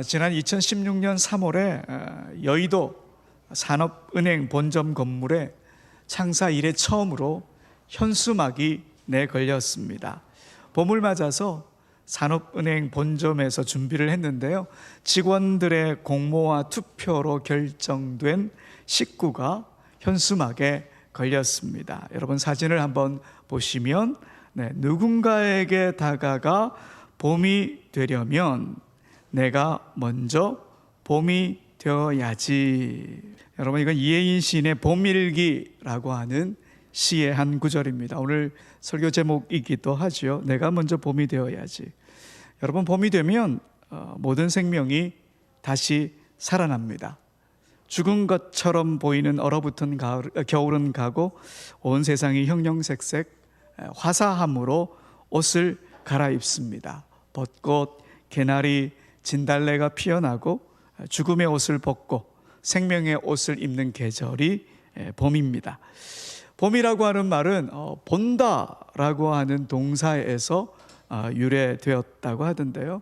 지난 2016년 3월에 여의도 산업은행 본점 건물에 창사 이래 처음으로 현수막이 내걸렸습니다. 봄을 맞아서 산업은행 본점에서 준비를 했는데요, 직원들의 공모와 투표로 결정된 식구가 현수막에 걸렸습니다. 여러분 사진을 한번 보시면 누군가에게 다가가 봄이 되려면 내가 먼저 봄이 되어야지. 여러분, 이건 이혜인 시인의 봄일기라고 하는 시의 한 구절입니다. 오늘 설교 제목이기도 하죠. 내가 먼저 봄이 되어야지. 여러분, 봄이 되면 모든 생명이 다시 살아납니다. 죽은 것처럼 보이는 얼어붙은 겨울은 가고 온 세상이 형형색색 화사함으로 옷을 갈아입습니다. 벚꽃, 개나리, 진달래가 피어나고 죽음의 옷을 벗고 생명의 옷을 입는 계절이 봄입니다. 봄이라고 하는 말은 본다라고 하는 동사에서 유래되었다고 하던데요,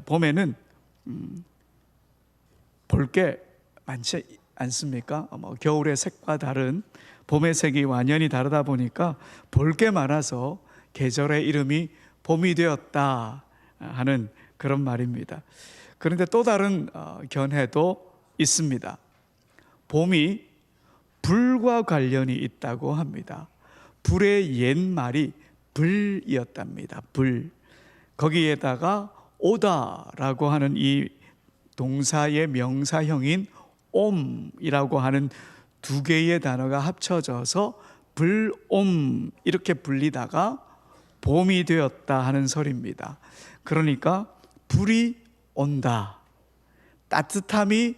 봄에는 볼 게 많지 않습니까? 겨울의 색과 다른 봄의 색이 완연히 다르다 보니까 볼 게 많아서 계절의 이름이 봄이 되었다 하는 그런 말입니다. 그런데 또 다른 견해도 있습니다. 봄이 불과 관련이 있다고 합니다. 불의 옛말이 불이었답니다. 불. 거기에다가 오다라고 하는 이 동사의 명사형인 옴이라고 하는 두 개의 단어가 합쳐져서 불옴 이렇게 불리다가 봄이 되었다 하는 설입니다. 그러니까 불이 온다, 따뜻함이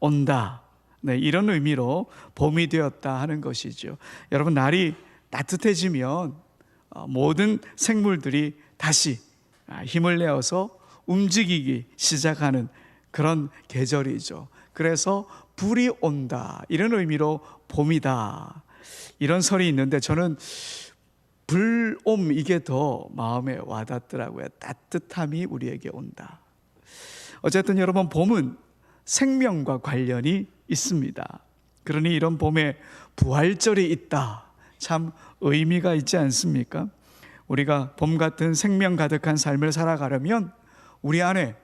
온다, 이런 의미로 봄이 되었다 하는 것이죠. 여러분, 날이 따뜻해지면 모든 생물들이 다시 힘을 내어서 움직이기 시작하는 그런 계절이죠. 그래서 불이 온다, 이런 의미로 봄이다, 이런 설이 있는데 저는 불옴, 이게 더 마음에 와닿더라고요. 따뜻함이 우리에게 온다. 어쨌든 여러분, 봄은 생명과 관련이 있습니다. 그러니 이런 봄에 부활절이 있다, 참 의미가 있지 않습니까? 우리가 봄 같은 생명 가득한 삶을 살아가려면 우리 안에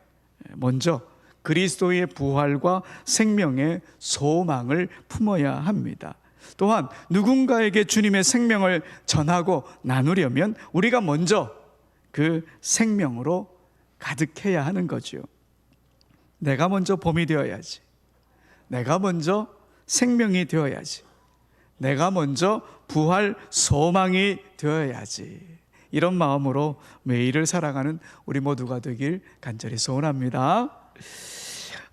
먼저 그리스도의 부활과 생명의 소망을 품어야 합니다. 또한 누군가에게 주님의 생명을 전하고 나누려면 우리가 먼저 그 생명으로 가득해야 하는 거죠. 내가 먼저 봄이 되어야지. 내가 먼저 생명이 되어야지. 내가 먼저 부활 소망이 되어야지. 이런 마음으로 매일을 살아가는 우리 모두가 되길 간절히 소원합니다.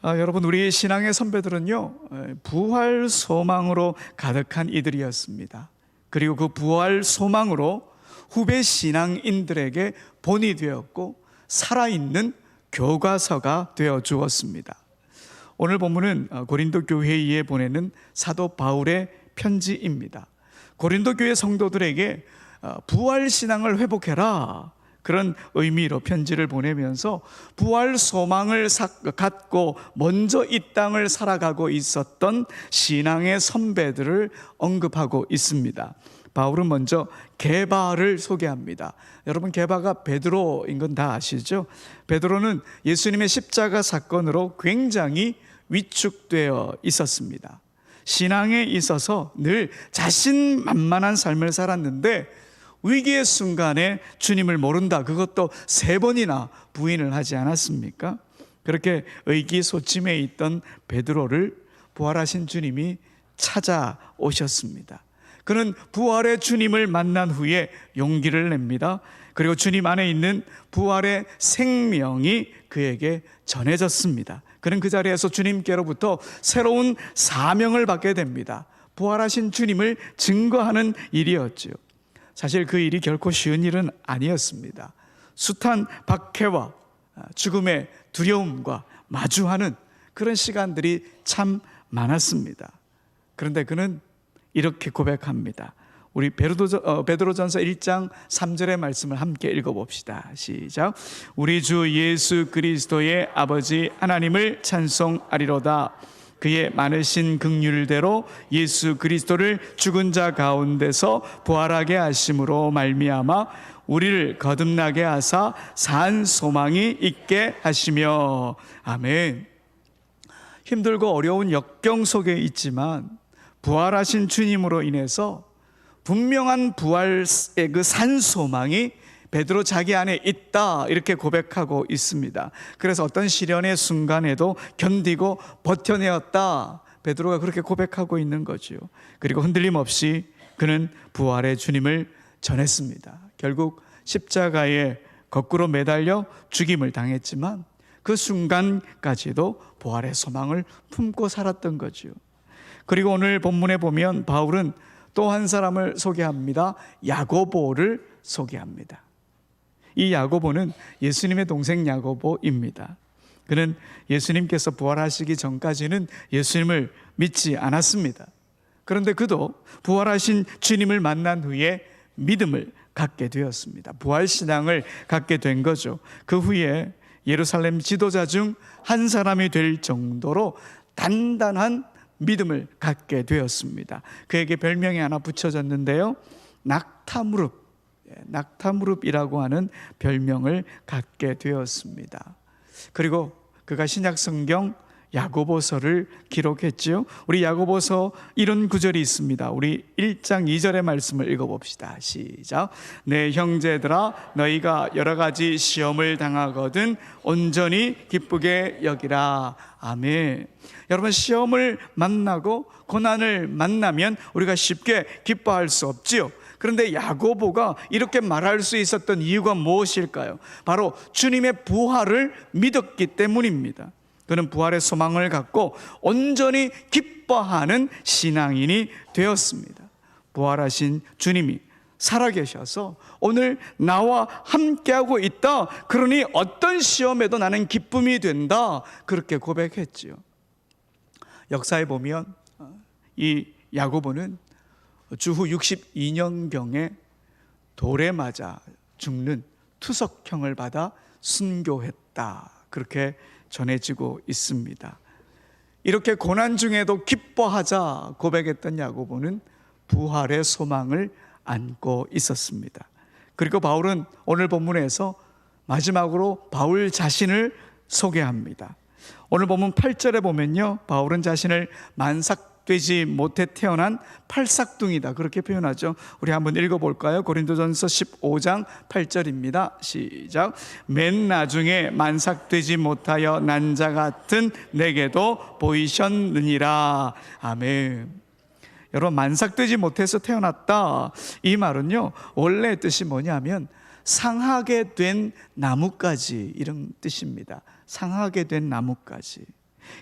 여러분, 우리 신앙의 선배들은요, 부활 소망으로 가득한 이들이었습니다. 그리고 그 부활 소망으로 후배 신앙인들에게 본이 되었고 살아있는 교과서가 되어 주었습니다. 오늘 본문은 고린도 교회에 보내는 사도 바울의 편지입니다. 고린도 교회 성도들에게 부활 신앙을 회복해라, 그런 의미로 편지를 보내면서 부활 소망을 갖고 먼저 이 땅을 살아가고 있었던 신앙의 선배들을 언급하고 있습니다. 바울은 먼저 게바를 소개합니다. 여러분, 게바가 베드로인 건 다 아시죠? 베드로는 예수님의 십자가 사건으로 굉장히 위축되어 있었습니다. 신앙에 있어서 늘 자신만만한 삶을 살았는데 위기의 순간에 주님을 모른다, 그것도 3번이나 부인을 하지 않았습니까? 그렇게 의기소침해 있던 베드로를 부활하신 주님이 찾아오셨습니다. 그는 부활의 주님을 만난 후에 용기를 냅니다. 그리고 주님 안에 있는 부활의 생명이 그에게 전해졌습니다. 그는 그 자리에서 주님께로부터 새로운 사명을 받게 됩니다. 부활하신 주님을 증거하는 일이었죠. 사실 그 일이 결코 쉬운 일은 아니었습니다. 숱한 박해와 죽음의 두려움과 마주하는 그런 시간들이 참 많았습니다. 그런데 그는 이렇게 고백합니다. 우리 베드로전서 1장 3절의 말씀을 함께 읽어봅시다. 시작. 우리 주 예수 그리스도의 아버지 하나님을 찬송하리로다. 그의 많으신 긍휼대로 예수 그리스도를 죽은 자 가운데서 부활하게 하심으로 말미암아 우리를 거듭나게 하사 산 소망이 있게 하시며. 아멘. 힘들고 어려운 역경 속에 있지만 부활하신 주님으로 인해서 분명한 부활의 그 산 소망이 베드로 자기 안에 있다, 이렇게 고백하고 있습니다. 그래서 어떤 시련의 순간에도 견디고 버텨내었다, 베드로가 그렇게 고백하고 있는 거죠. 그리고 흔들림 없이 그는 부활의 주님을 전했습니다. 결국 십자가에 거꾸로 매달려 죽임을 당했지만 그 순간까지도 부활의 소망을 품고 살았던 거죠. 그리고 오늘 본문에 보면 바울은 또 한 사람을 소개합니다. 야고보를 소개합니다. 이 야고보는 예수님의 동생 야고보입니다. 그는 예수님께서 부활하시기 전까지는 예수님을 믿지 않았습니다. 그런데 그도 부활하신 주님을 만난 후에 믿음을 갖게 되었습니다. 부활신앙을 갖게 된 거죠. 그 후에 예루살렘 지도자 중 한 사람이 될 정도로 단단한 믿음을 갖게 되었습니다. 그에게 별명이 하나 붙여졌는데요, 낙타무릎이라고 하는 별명을 갖게 되었습니다. 그리고 그가 신약성경 야고보서를 기록했죠. 우리 야고보서 이런 구절이 있습니다. 우리 1장 2절의 말씀을 읽어봅시다. 시작. 내 형제들아, 너희가 여러 가지 시험을 당하거든 온전히 기쁘게 여기라. 아멘. 여러분, 시험을 만나고 고난을 만나면 우리가 쉽게 기뻐할 수 없지요. 그런데 야고보가 이렇게 말할 수 있었던 이유가 무엇일까요? 바로 주님의 부활을 믿었기 때문입니다. 그는 부활의 소망을 갖고 온전히 기뻐하는 신앙인이 되었습니다. 부활하신 주님이 살아계셔서 오늘 나와 함께하고 있다, 그러니 어떤 시험에도 나는 기쁨이 된다, 그렇게 고백했지요. 역사에 보면 이 야고보는 주후 62년경에 돌에 맞아 죽는 투석형을 받아 순교했다, 그렇게 전해지고 있습니다. 이렇게 고난 중에도 기뻐하자 고백했던 야고보는 부활의 소망을 안고 있었습니다. 그리고 바울은 오늘 본문에서 마지막으로 바울 자신을 소개합니다. 오늘 본문 8절에 보면요, 바울은 자신을 만삭되지 못해 태어난 팔싹둥이다, 그렇게 표현하죠. 우리 한번 읽어볼까요? 고린도전서 15장 8절입니다. 시작. 맨 나중에 만삭되지 못하여 난 자 같은 내게도 보이셨느니라. 아멘. 여러분, 만삭되지 못해서 태어났다, 이 말은요, 원래 뜻이 뭐냐면 상하게 된 나뭇가지, 이런 뜻입니다. 상하게 된 나뭇가지.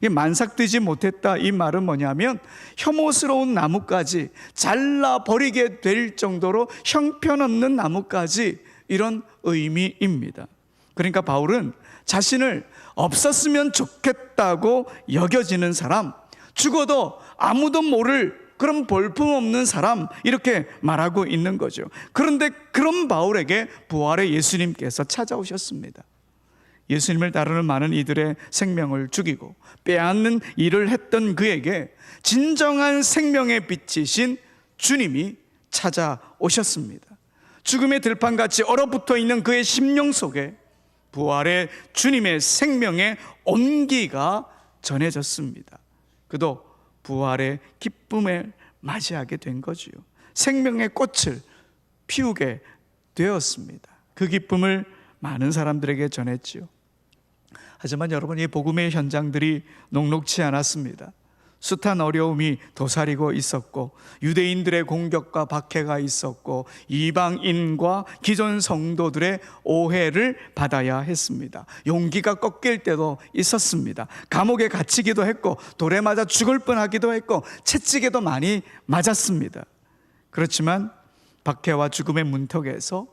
만삭되지 못했다, 이 말은 뭐냐면 혐오스러운 나뭇가지, 잘라버리게 될 정도로 형편없는 나뭇가지, 이런 의미입니다. 그러니까 바울은 자신을 없었으면 좋겠다고 여겨지는 사람, 죽어도 아무도 모를 그런 볼품없는 사람, 이렇게 말하고 있는 거죠. 그런데 그런 바울에게 부활의 예수님께서 찾아오셨습니다. 예수님을 따르는 많은 이들의 생명을 죽이고 빼앗는 일을 했던 그에게 진정한 생명의 빛이신 주님이 찾아오셨습니다. 죽음의 들판같이 얼어붙어 있는 그의 심령 속에 부활의 주님의 생명의 온기가 전해졌습니다. 그도 부활의 기쁨을 맞이하게 된 거지요. 생명의 꽃을 피우게 되었습니다. 그 기쁨을 많은 사람들에게 전했지요. 하지만 여러분, 이 복음의 현장들이 녹록지 않았습니다. 숱한 어려움이 도사리고 있었고, 유대인들의 공격과 박해가 있었고, 이방인과 기존 성도들의 오해를 받아야 했습니다. 용기가 꺾일 때도 있었습니다. 감옥에 갇히기도 했고, 돌에 맞아 죽을 뻔하기도 했고, 채찍에도 많이 맞았습니다. 그렇지만 박해와 죽음의 문턱에서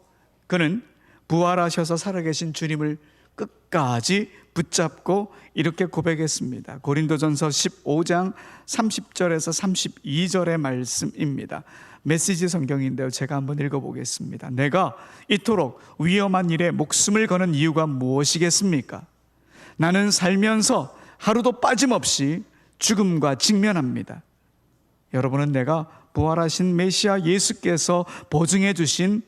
그는 부활하셔서 살아계신 주님을 끝까지 붙잡고 이렇게 고백했습니다. 고린도전서 15장 30절에서 32절의 말씀입니다. 메시지 성경인데요, 제가 한번 읽어보겠습니다. 내가 이토록 위험한 일에 목숨을 거는 이유가 무엇이겠습니까? 나는 살면서 하루도 빠짐없이 죽음과 직면합니다. 여러분은 내가 부활하신 메시아 예수께서 보증해 주신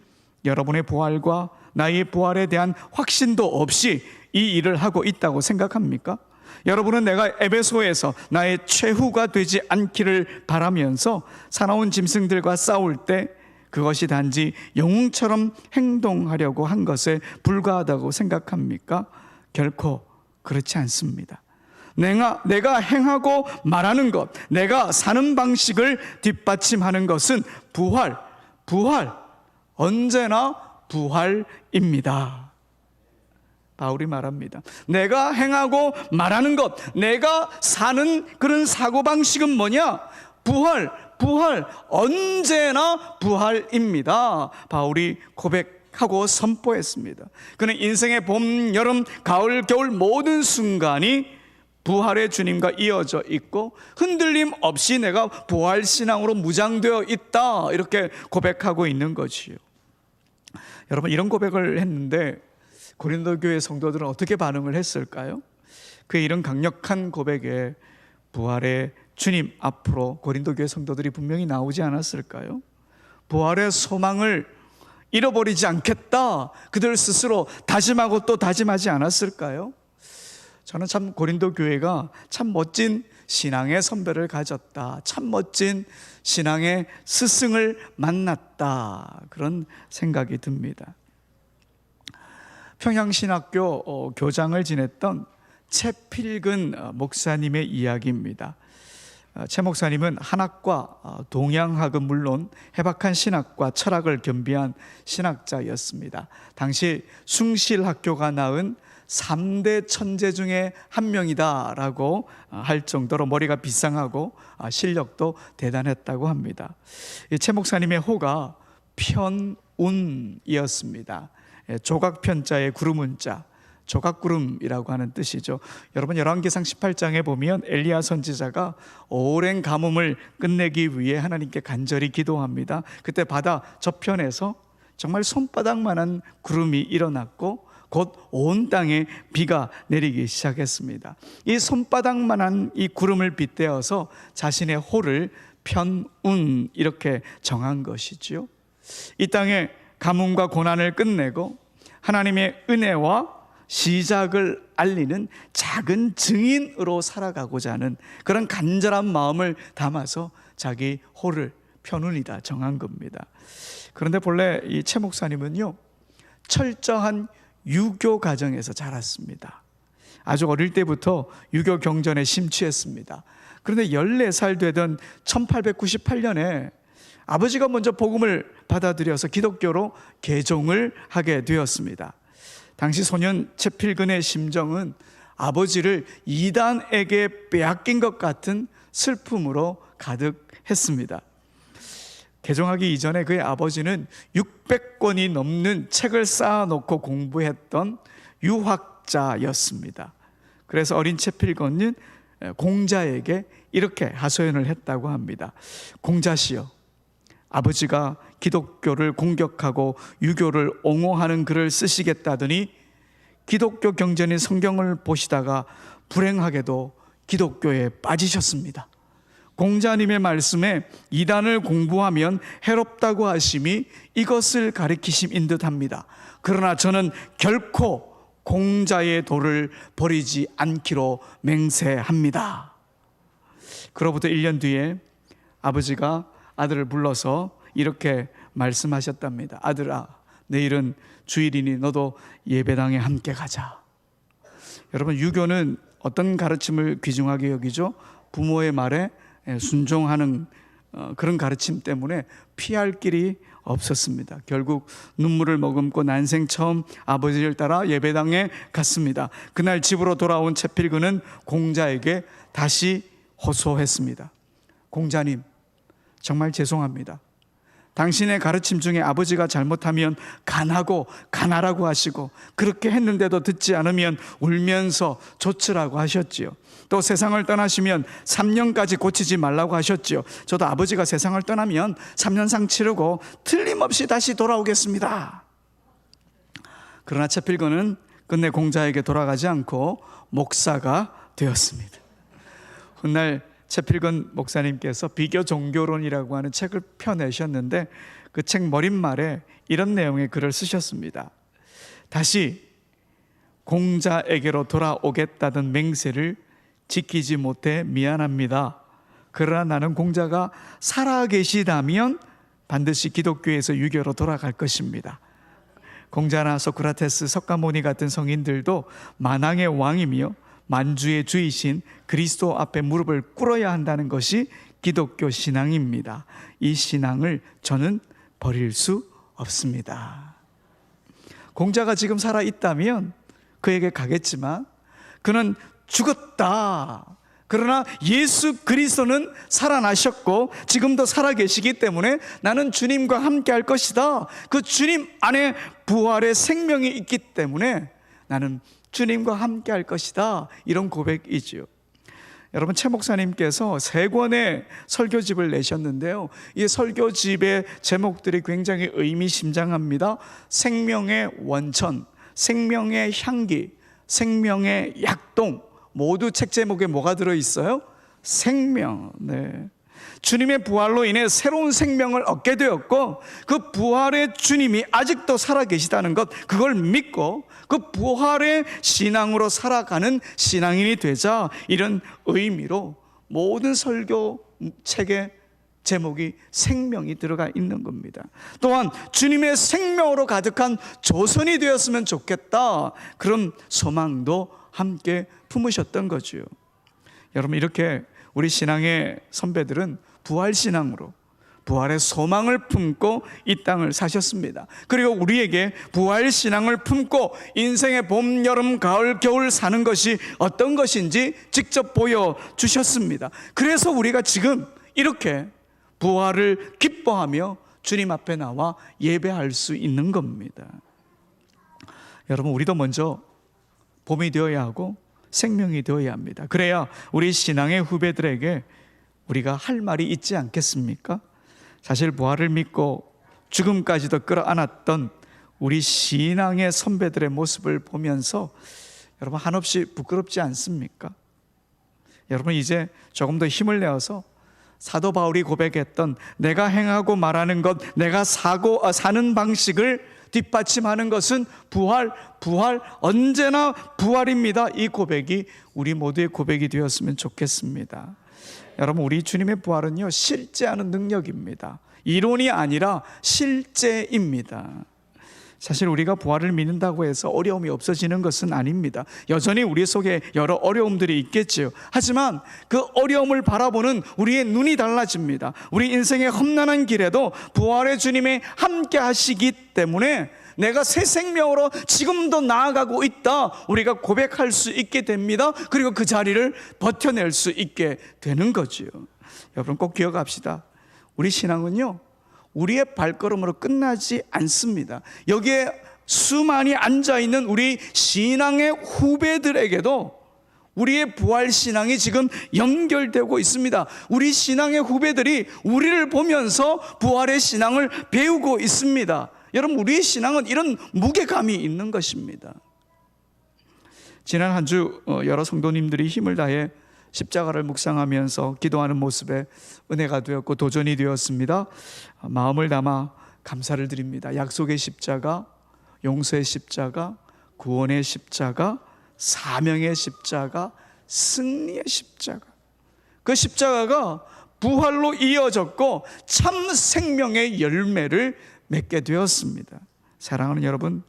여러분의 부활과 나의 부활에 대한 확신도 없이 이 일을 하고 있다고 생각합니까? 여러분은 내가 에베소에서 나의 최후가 되지 않기를 바라면서 사나운 짐승들과 싸울 때 그것이 단지 영웅처럼 행동하려고 한 것에 불과하다고 생각합니까? 결코 그렇지 않습니다. 내가 행하고 말하는 것, 내가 사는 방식을 뒷받침하는 것은 부활, 언제나 부활입니다. 바울이 말합니다. 내가 행하고 말하는 것, 내가 사는 그런 사고방식은 뭐냐? 부활, 언제나 부활입니다. 바울이 고백하고 선포했습니다. 그는 인생의 봄, 여름, 가을, 겨울 모든 순간이 부활의 주님과 이어져 있고 흔들림 없이 내가 부활신앙으로 무장되어 있다, 이렇게 고백하고 있는 거지요. 여러분, 이런 고백을 했는데 고린도 교회 성도들은 어떻게 반응을 했을까요? 그의 이런 강력한 고백에 부활의 주님 앞으로 고린도 교회 성도들이 분명히 나오지 않았을까요? 부활의 소망을 잃어버리지 않겠다, 그들 스스로 다짐하고 또 다짐하지 않았을까요? 저는 참 고린도 교회가 참 멋진 신앙의 선배를 가졌다, 참 멋진 신앙의 스승을 만났다, 그런 생각이 듭니다. 평양신학교 교장을 지냈던 최필근 목사님의 이야기입니다. 최 목사님은 한학과 동양학은 물론 해박한 신학과 철학을 겸비한 신학자였습니다. 당시 숭실학교가 낳은 3대 천재 중에 한 명이다라고 할 정도로 머리가 비상하고 실력도 대단했다고 합니다. 최 목사님의 호가 편운이었습니다. 조각편자의 구름운자, 조각구름이라고 하는 뜻이죠. 여러분, 열왕기상 18장에 보면 엘리야 선지자가 오랜 가뭄을 끝내기 위해 하나님께 간절히 기도합니다. 그때 바다 저편에서 정말 손바닥만한 구름이 일어났고 곧 온 땅에 비가 내리기 시작했습니다. 이 손바닥만한 이 구름을 빗대어서 자신의 호를 편운, 이렇게 정한 것이지요. 이 땅에 가뭄과 고난을 끝내고 하나님의 은혜와 시작을 알리는 작은 증인으로 살아가고자 하는 그런 간절한 마음을 담아서 자기 호를 편운이다 정한 겁니다. 그런데 본래 이 최 목사님은요, 철저한 유교 가정에서 자랐습니다. 아주 어릴 때부터 유교 경전에 심취했습니다. 그런데 14살 되던 1898년에 아버지가 먼저 복음을 받아들여서 기독교로 개종을 하게 되었습니다. 당시 소년 최필근의 심정은 아버지를 이단에게 빼앗긴 것 같은 슬픔으로 가득했습니다. 개종하기 이전에 그의 아버지는 600권이 넘는 책을 쌓아놓고 공부했던 유학자였습니다. 그래서 어린 최필건은 공자에게 이렇게 하소연을 했다고 합니다. 공자시여, 아버지가 기독교를 공격하고 유교를 옹호하는 글을 쓰시겠다더니 기독교 경전인 성경을 보시다가 불행하게도 기독교에 빠지셨습니다. 공자님의 말씀에 이단을 공부하면 해롭다고 하심이 이것을 가리키심인 듯합니다. 그러나 저는 결코 공자의 도를 버리지 않기로 맹세합니다. 그로부터 1년 뒤에 아버지가 아들을 불러서 이렇게 말씀하셨답니다. 아들아, 내일은 주일이니 너도 예배당에 함께 가자. 여러분, 유교는 어떤 가르침을 귀중하게 여기죠? 부모의 말에 순종하는 그런 가르침 때문에 피할 길이 없었습니다. 결국 눈물을 머금고 난생 처음 아버지를 따라 예배당에 갔습니다. 그날 집으로 돌아온 최필근은 공자에게 다시 호소했습니다. 공자님, 정말 죄송합니다. 당신의 가르침 중에 아버지가 잘못하면 간하고 간하라고 하시고, 그렇게 했는데도 듣지 않으면 울면서 조치라고 하셨지요. 또 세상을 떠나시면 3년까지 고치지 말라고 하셨지요. 저도 아버지가 세상을 떠나면 3년상 치르고 틀림없이 다시 돌아오겠습니다. 그러나 채필건은 끝내 공자에게 돌아가지 않고 목사가 되었습니다. 훗날 채필건 목사님께서 비교 종교론이라고 하는 책을 펴내셨는데, 그 책 머릿말에 이런 내용의 글을 쓰셨습니다. 다시 공자에게로 돌아오겠다던 맹세를 지키지 못해 미안합니다. 그러나 나는 공자가 살아계시다면 반드시 기독교에서 유교로 돌아갈 것입니다. 공자나 소크라테스, 석가모니 같은 성인들도 만왕의 왕이며 만주의 주이신 그리스도 앞에 무릎을 꿇어야 한다는 것이 기독교 신앙입니다. 이 신앙을 저는 버릴 수 없습니다. 공자가 지금 살아있다면 그에게 가겠지만 그는 죽었다. 그러나 예수 그리스도는 살아나셨고 지금도 살아계시기 때문에 나는 주님과 함께 할 것이다. 그 주님 안에 부활의 생명이 있기 때문에 나는 주님과 함께 할 것이다. 이런 고백이지요. 여러분, 최 목사님께서 3권의 설교집을 내셨는데요, 이 설교집의 제목들이 굉장히 의미심장합니다. 생명의 원천, 생명의 향기, 생명의 약동, 모두 책 제목에 뭐가 들어있어요? 생명. 네. 주님의 부활로 인해 새로운 생명을 얻게 되었고, 그 부활의 주님이 아직도 살아계시다는 것, 그걸 믿고 그 부활의 신앙으로 살아가는 신앙인이 되자, 이런 의미로 모든 설교 책의 제목이 생명이 들어가 있는 겁니다. 또한 주님의 생명으로 가득한 조선이 되었으면 좋겠다, 그런 소망도 함께 품으셨던 거죠. 여러분, 이렇게 우리 신앙의 선배들은 부활신앙으로 부활의 소망을 품고 이 땅을 사셨습니다. 그리고 우리에게 부활신앙을 품고 인생의 봄, 여름, 가을, 겨울 사는 것이 어떤 것인지 직접 보여주셨습니다. 그래서 우리가 지금 이렇게 부활을 기뻐하며 주님 앞에 나와 예배할 수 있는 겁니다. 여러분, 우리도 먼저 봄이 되어야 하고 생명이 되어야 합니다. 그래야 우리 신앙의 후배들에게 우리가 할 말이 있지 않겠습니까? 사실 부활을 믿고 죽음까지도 끌어안았던 우리 신앙의 선배들의 모습을 보면서 여러분, 한없이 부끄럽지 않습니까? 여러분, 이제 조금 더 힘을 내어서 사도 바울이 고백했던 내가 행하고 말하는 것, 내가 사는 방식을 뒷받침하는 것은 부활, 언제나 부활입니다. 이 고백이 우리 모두의 고백이 되었으면 좋겠습니다. 여러분, 우리 주님의 부활은요, 실제하는 능력입니다. 이론이 아니라 실제입니다. 사실 우리가 부활을 믿는다고 해서 어려움이 없어지는 것은 아닙니다. 여전히 우리 속에 여러 어려움들이 있겠지요. 하지만 그 어려움을 바라보는 우리의 눈이 달라집니다. 우리 인생의 험난한 길에도 부활의 주님이 함께 하시기 때문에 내가 새 생명으로 지금도 나아가고 있다, 우리가 고백할 수 있게 됩니다. 그리고 그 자리를 버텨낼 수 있게 되는 거지요. 여러분, 꼭 기억합시다. 우리 신앙은요, 우리의 발걸음으로 끝나지 않습니다. 여기에 수많이 앉아있는 우리 신앙의 후배들에게도 우리의 부활신앙이 지금 연결되고 있습니다. 우리 신앙의 후배들이 우리를 보면서 부활의 신앙을 배우고 있습니다. 여러분, 우리의 신앙은 이런 무게감이 있는 것입니다. 지난 한 주 여러 성도님들이 힘을 다해 십자가를 묵상하면서 기도하는 모습에 은혜가 되었고 도전이 되었습니다. 마음을 담아 감사를 드립니다. 약속의 십자가, 용서의 십자가, 구원의 십자가, 사명의 십자가, 승리의 십자가, 그 십자가가 부활로 이어졌고 참 생명의 열매를 맺게 되었습니다. 사랑하는 여러분,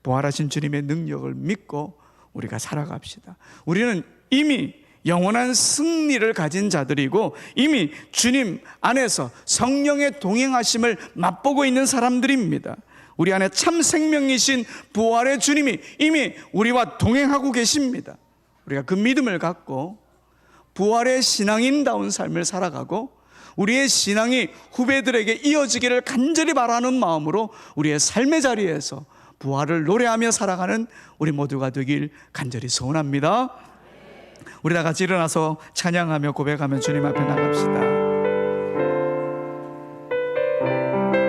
부활하신 주님의 능력을 믿고 우리가 살아갑시다. 우리는 이미 영원한 승리를 가진 자들이고 이미 주님 안에서 성령의 동행하심을 맛보고 있는 사람들입니다. 우리 안에 참 생명이신 부활의 주님이 이미 우리와 동행하고 계십니다. 우리가 그 믿음을 갖고 부활의 신앙인다운 삶을 살아가고 우리의 신앙이 후배들에게 이어지기를 간절히 바라는 마음으로 우리의 삶의 자리에서 부활을 노래하며 살아가는 우리 모두가 되길 간절히 소원합니다. 우리 다 같이 일어나서 찬양하며 고백하며 주님 앞에 나갑시다.